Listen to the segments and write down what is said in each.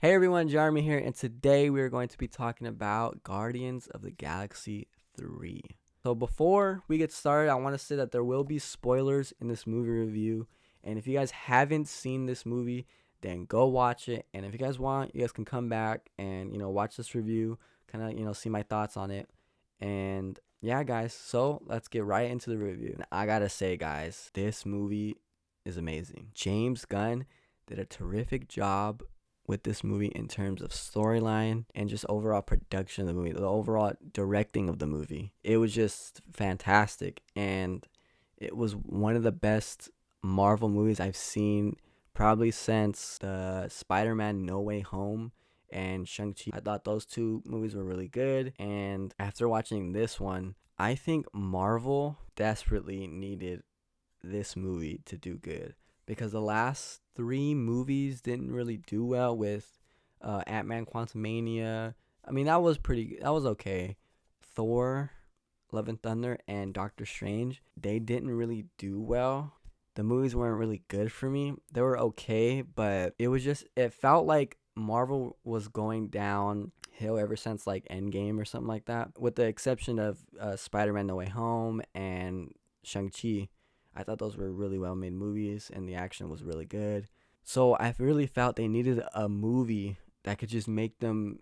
Hey everyone, Jeremy here, and today we are going to be talking about Guardians of the Galaxy 3. So before we get started, I want to say that there will be spoilers in this movie review, and if you guys haven't seen this movie, then go watch it. And if you guys want, you guys can come back and watch this review, kind of see my thoughts on it. And yeah, guys, so let's get right into the review. And I gotta say, guys, this movie is amazing. James Gunn did a terrific job with this movie in terms of storyline and just overall production of the movie, the overall directing of the movie. It was just fantastic, and it was one of the best Marvel movies I've seen probably since the Spider-Man No Way Home and Shang-Chi. I thought those two movies were really good, and after watching this one, I think Marvel desperately needed this movie to do good because the last three movies didn't really do well with Ant-Man Quantumania. I mean, that was okay. Thor, Love and Thunder, and Doctor Strange, they didn't really do well. The movies weren't really good for me. They were okay, but it felt like Marvel was going downhill ever since like Endgame or something like that, with the exception of Spider-Man No Way Home and Shang-Chi. I thought those were really well made movies and the action was really good. So I really felt they needed a movie that could just make them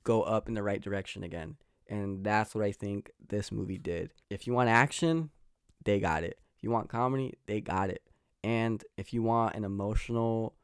go up in the right direction again. And that's what I think this movie did. If you want action, they got it. If you want comedy, they got it. And if you want an emotional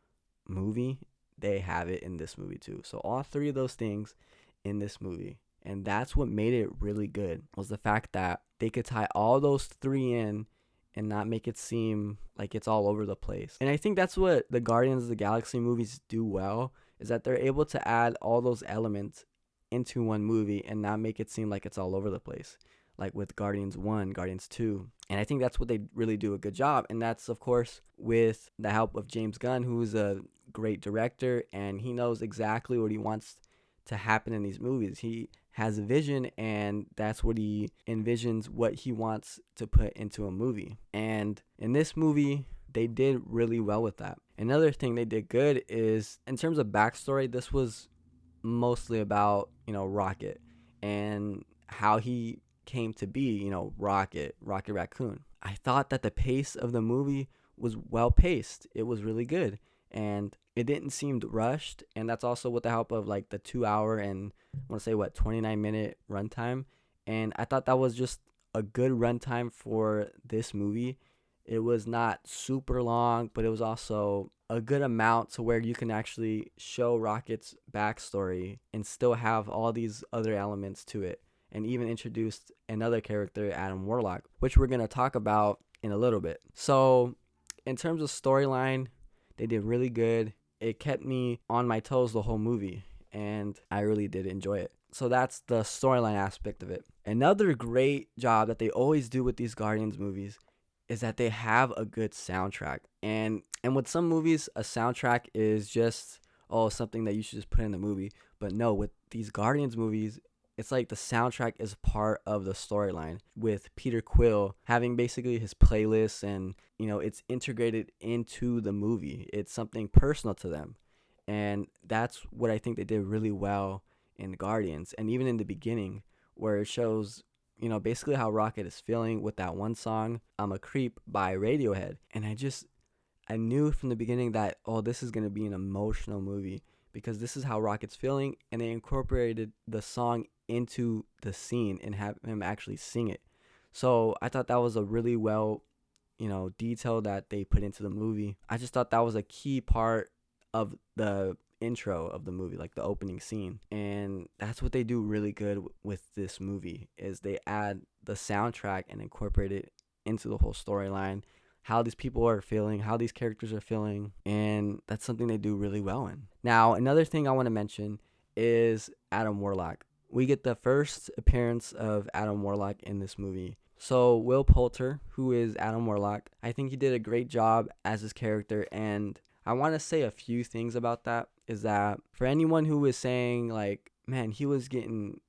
movie, they have it in this movie too. So all three of those things in this movie. And that's what made it really good, was the fact that they could tie all those three in and not make it seem like it's all over the place. And I think that's what the Guardians of the Galaxy movies do well, is that they're able to add all those elements into one movie and not make it seem like it's all over the place, like with Guardians 1, Guardians 2. And I think that's what they really do a good job. And that's, of course, with the help of James Gunn, who's a great director, and he knows exactly what he wants to happen in these movies. He has a vision, and that's what he envisions what he wants to put into a movie. And in this movie, they did really well with that. Another thing they did good is, in terms of backstory, this was mostly about, Rocket and how he came to be, Rocket Raccoon. I thought that the pace of the movie was well paced. It was really good, and it didn't seem rushed. And that's also with the help of like the 2 hour and I want to say 29-minute runtime. And I thought that was just a good runtime for this movie. It was not super long, but it was also a good amount to where you can actually show Rocket's backstory and still have all these other elements to it, and even introduced another character, Adam Warlock, which we're going to talk about in a little bit. So in terms of storyline, they did really good. It kept me on my toes the whole movie, and I really did enjoy it. So that's the storyline aspect of it. Another great job that they always do with these Guardians movies is that they have a good soundtrack. And with some movies, a soundtrack is just something that you should just put in the movie. But no, with these Guardians movies, it's like the soundtrack is part of the storyline, with Peter Quill having basically his playlist, and it's integrated into the movie. It's something personal to them. And that's what I think they did really well in Guardians, and even in the beginning, where it shows basically how Rocket is feeling with that one song, I'm a Creep by Radiohead. And I knew from the beginning that, this is going to be an emotional movie, because this is how Rocket's feeling, and they incorporated the song into the scene and have him actually sing it. So I thought that was a really well, detail that they put into the movie. I just thought that was a key part of the intro of the movie, like the opening scene. And that's what they do really good with this movie, is they add the soundtrack and incorporate it into the whole storyline, how these people are feeling, how these characters are feeling, and that's something they do really well in. Now, another thing I want to mention is Adam Warlock. We get the first appearance of Adam Warlock in this movie. So Will Poulter, who is Adam Warlock, I think he did a great job as his character, and I want to say a few things about that. Is that for anyone who is saying like, man, he was getting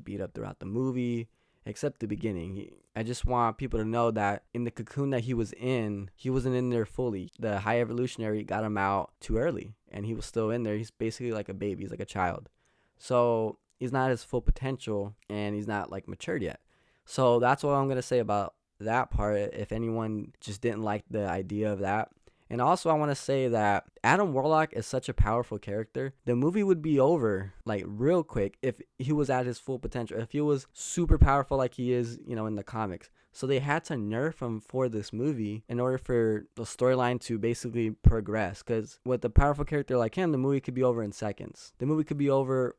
beat up throughout the movie, except the beginning. I just want people to know that in the cocoon that he was in, he wasn't in there fully. The high evolutionary got him out too early, and he was still in there. He's basically like a baby. He's like a child. So he's not his full potential, and he's not like matured yet. So that's what I'm gonna say about that part. If anyone just didn't like the idea of that. And also, I want to say that Adam Warlock is such a powerful character. The movie would be over like real quick if he was at his full potential, if he was super powerful like he is, in the comics. So they had to nerf him for this movie in order for the storyline to basically progress. Because with a powerful character like him, the movie could be over in seconds. The movie could be over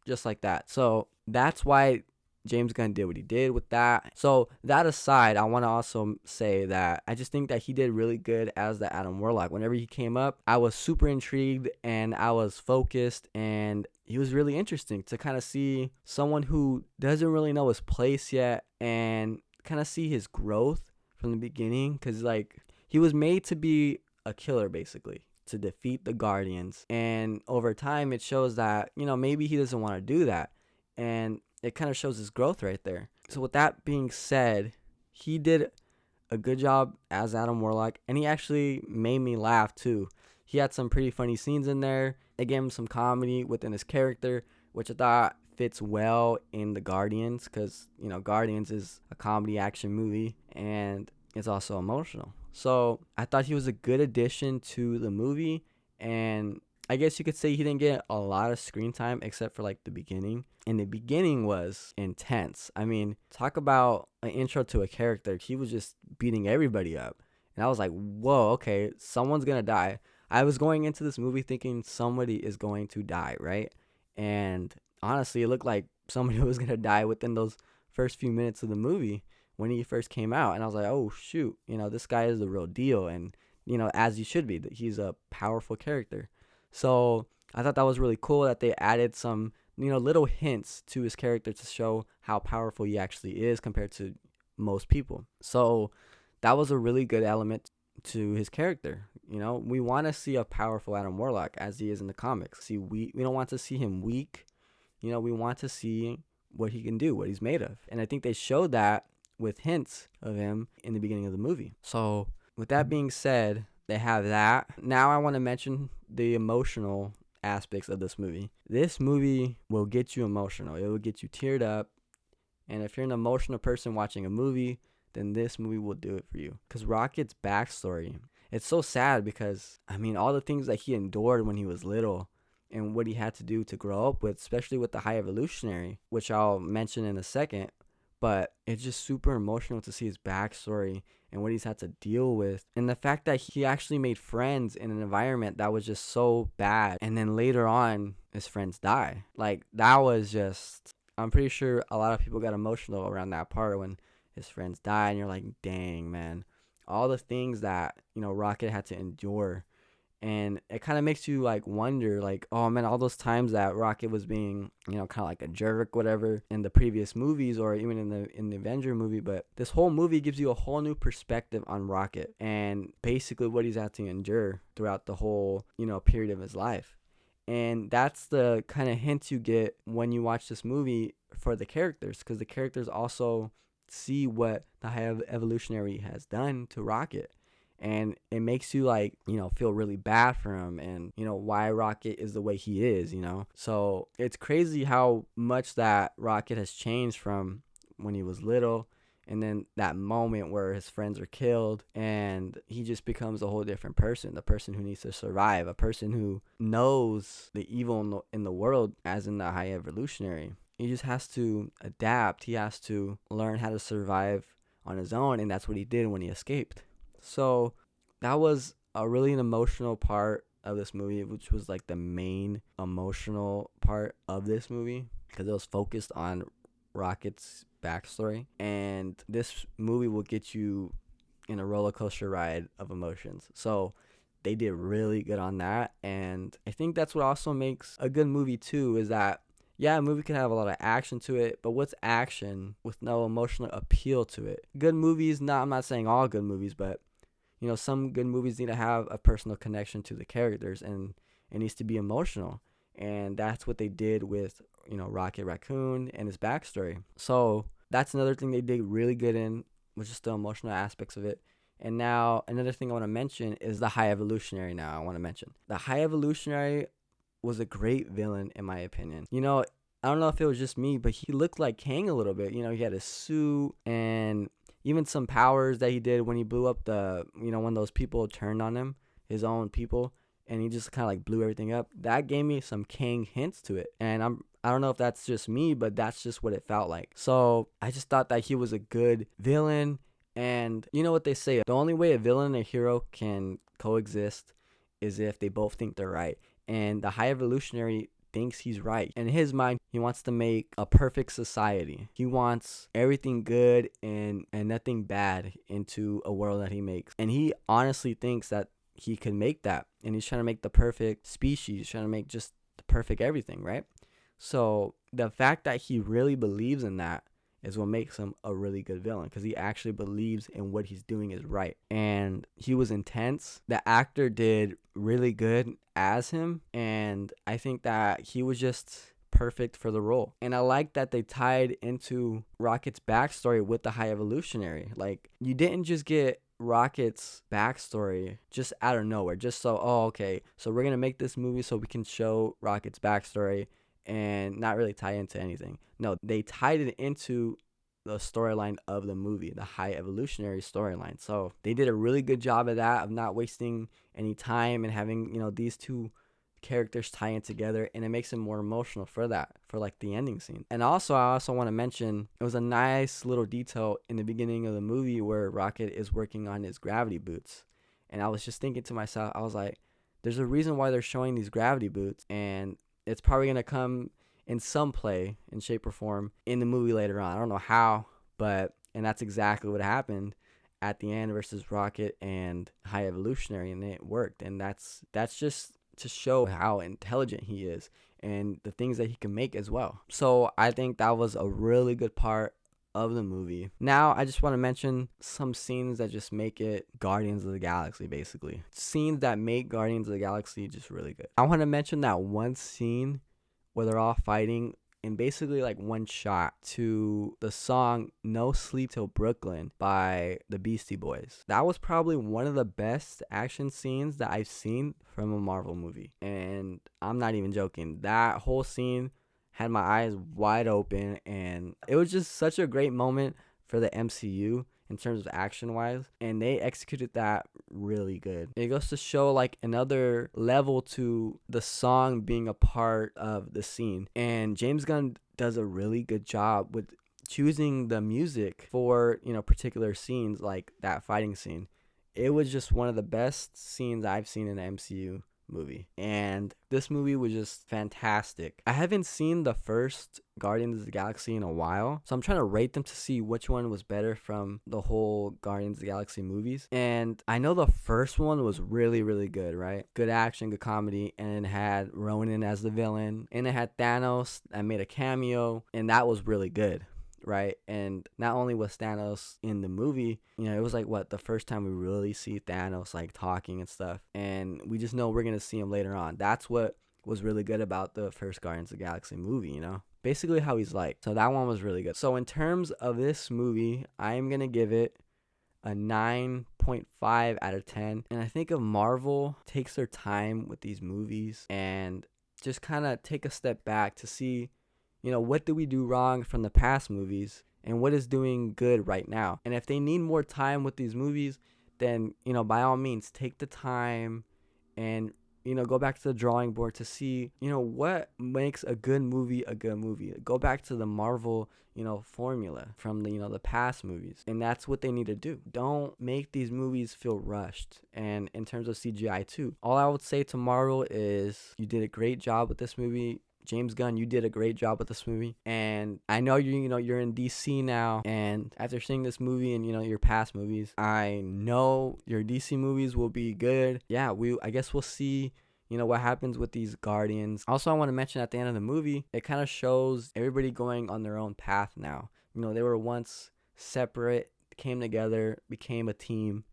just like that. So that's why James Gunn did what he did with that. So that aside, I want to also say that I just think that he did really good as the Adam Warlock. Whenever he came up, I was super intrigued and I was focused, and he was really interesting to kind of see someone who doesn't really know his place yet and kind of see his growth from the beginning, because like he was made to be a killer basically, to defeat the Guardians, and over time it shows that maybe he doesn't want to do that, and it kind of shows his growth right there. So with that being said, he did a good job as Adam Warlock, and he actually made me laugh too. He had some pretty funny scenes in there. It gave him some comedy within his character, which I thought fits well in the Guardians, because Guardians is a comedy action movie and it's also emotional. So I thought he was a good addition to the movie, and I guess you could say he didn't get a lot of screen time except for like the beginning. And the beginning was intense. I mean, talk about an intro to a character. He was just beating everybody up. And I was like, whoa, okay, someone's going to die. I was going into this movie thinking somebody is going to die, right? And honestly, it looked like somebody was going to die within those first few minutes of the movie when he first came out. And I was like, oh, shoot, this guy is the real deal. And, as he should be, that he's a powerful character. So I thought that was really cool that they added some, little hints to his character to show how powerful he actually is compared to most people. So that was a really good element to his character. We want to see a powerful Adam Warlock as he is in the comics. We don't want to see him weak. We want to see what he can do, what he's made of. And I think they showed that with hints of him in the beginning of the movie. So with that being said, they have that. Now I want to mention the emotional aspects of this movie. This movie will get you emotional. It will get you teared up. And if you're an emotional person watching a movie, then this movie will do it for you. Because Rocket's backstory, it's so sad because, all the things that he endured when he was little and what he had to do to grow up with, especially with the High Evolutionary, which I'll mention in a second. But it's just super emotional to see his backstory and what he's had to deal with. And the fact that he actually made friends in an environment that was just so bad. And then later on, his friends die. Like, that was just, I'm pretty sure a lot of people got emotional around that part when his friends died. And you're like, dang, man. All the things that, Rocket had to endure. And it kind of makes you like wonder, like, oh man, all those times that Rocket was being, kind of like a jerk, whatever, in the previous movies or even in the Avenger movie. But this whole movie gives you a whole new perspective on Rocket and basically what he's had to endure throughout the whole, period of his life. And that's the kind of hint you get when you watch this movie for the characters, because the characters also see what the High Evolutionary has done to Rocket. And it makes you like, feel really bad for him and, why Rocket is the way he is, So it's crazy how much that Rocket has changed from when he was little. And then that moment where his friends are killed and he just becomes a whole different person, the person who needs to survive, a person who knows the evil in the world, as in the High Evolutionary. He just has to adapt. He has to learn how to survive on his own. And that's what he did when he escaped. So that was a really an emotional part of this movie, which was like the main emotional part of this movie because it was focused on Rocket's backstory. And this movie will get you in a roller coaster ride of emotions. So they did really good on that. And I think that's what also makes a good movie too, is that yeah, a movie can have a lot of action to it, but what's action with no emotional appeal to it? Good movies, I'm not saying all good movies, but some good movies need to have a personal connection to the characters, and it needs to be emotional. And that's what they did with, Rocket Raccoon and his backstory. So that's another thing they did really good in, was just the emotional aspects of it. And now another thing I want to mention is the High Evolutionary. Now I want to mention the High Evolutionary was a great villain in my opinion. I don't know if it was just me, but he looked like Kang a little bit. He had a suit and even some powers that he did when he blew up when those people turned on him, his own people, and he just kind of like blew everything up. That gave me some Kang hints to it. And I don't know if that's just me, but that's just what it felt like. So I just thought that he was a good villain. And you know what they say, the only way a villain and a hero can coexist is if they both think they're right. And the High Evolutionary thinks he's right. In his mind, he wants to make a perfect society. He wants everything good and nothing bad into a world that he makes. And he honestly thinks that he can make that. And he's trying to make the perfect species. He's trying to make just the perfect everything, right? So the fact that he really believes in that is what makes him a really good villain, because he actually believes in what he's doing is right. And he was intense. The actor did really good as him, and I think that he was just perfect for the role. And I like that they tied into Rocket's backstory with the High Evolutionary. Like, you didn't just get Rocket's backstory just out of nowhere, just so, okay, so we're gonna make this movie so we can show Rocket's backstory and not really tie into anything. No, they tied it into the storyline of the movie, the High Evolutionary storyline. So they did a really good job of that, of not wasting any time and having, these two characters tie in together, and it makes it more emotional for like the ending scene. And also, I also want to mention, it was a nice little detail in the beginning of the movie where Rocket is working on his gravity boots. And I was just thinking to myself, I was like, there's a reason why they're showing these gravity boots, and it's probably going to come in some play, in shape or form, in the movie later on. I don't know how, and that's exactly what happened at the end versus Rocket and High Evolutionary, and it worked. And that's just to show how intelligent he is and the things that he can make as well. So I think that was a really good part of the movie. Now I just want to mention some scenes that just make it Guardians of the Galaxy, basically. Scenes that make Guardians of the Galaxy just really good. I want to mention that one scene where they're all fighting in basically like one shot to the song No Sleep Till Brooklyn by the Beastie Boys. That was probably one of the best action scenes that I've seen from a Marvel movie. And I'm not even joking. That whole scene had my eyes wide open, and it was just such a great moment for the MCU in terms of action wise, and they executed that really good. It goes to show like another level to the song being a part of the scene, and James Gunn does a really good job with choosing the music for particular scenes, like that fighting scene. It was just one of the best scenes I've seen in the MCU movie, and this movie was just fantastic. I haven't seen the first Guardians of the Galaxy in a while, so I'm trying to rate them to see which one was better from the whole Guardians of the Galaxy movies. And I know the first one was really, really good, right? Good action, good comedy, and it had Ronan as the villain, and it had Thanos that made a cameo, and that was really good, right? And not only was Thanos in the movie, it was like the first time we really see Thanos like talking and stuff, and we just know we're gonna see him later on. That's what was really good about the first Guardians of the Galaxy movie, basically how he's like. So that one was really good. So in terms of this movie, I am gonna give it a 9.5 out of 10. And I think if Marvel takes their time with these movies and just kind of take a step back to see what did we do wrong from the past movies and what is doing good right now. And if they need more time with these movies, then, by all means, take the time and, go back to the drawing board to see, what makes a good movie a good movie. Go back to the Marvel, formula from the past movies. And that's what they need to do. Don't make these movies feel rushed. And in terms of CGI too, all I would say to Marvel is you did a great job with this movie. James Gunn, you did a great job with this movie, and I know you're in DC now, and after seeing this movie and your past movies, I know your DC movies will be good. Yeah, I guess we'll see what happens with these Guardians. Also, I want to mention at the end of the movie, it kind of shows everybody going on their own path now. They were once separate, came together, became a team,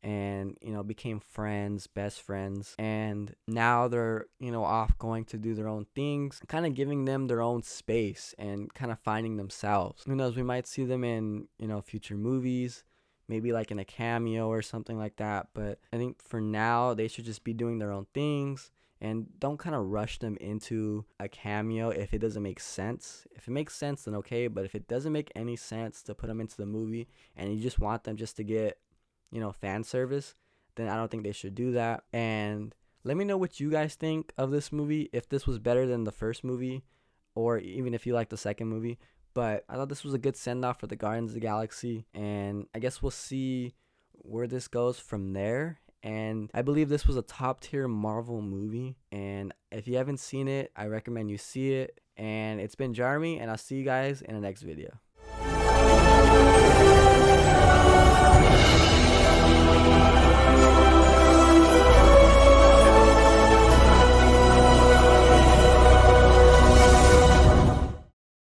and became friends, best friends, and now they're off going to do their own things, kind of giving them their own space and kind of finding themselves. Who knows, we might see them in future movies, maybe like in a cameo or something like that. But I think for now they should just be doing their own things, and don't kind of rush them into a cameo if it doesn't make sense. If it makes sense, then okay, but if it doesn't make any sense to put them into the movie and you just want them just to get fan service, then I don't think they should do that. And let me know what you guys think of this movie, if this was better than the first movie, or even if you like the second movie. But I thought this was a good send-off for the Guardians of the Galaxy, and I guess we'll see where this goes from there. And I believe this was a top-tier Marvel movie, and if you haven't seen it, I recommend you see it. And it's been Jeremy, and I'll see you guys in the next video.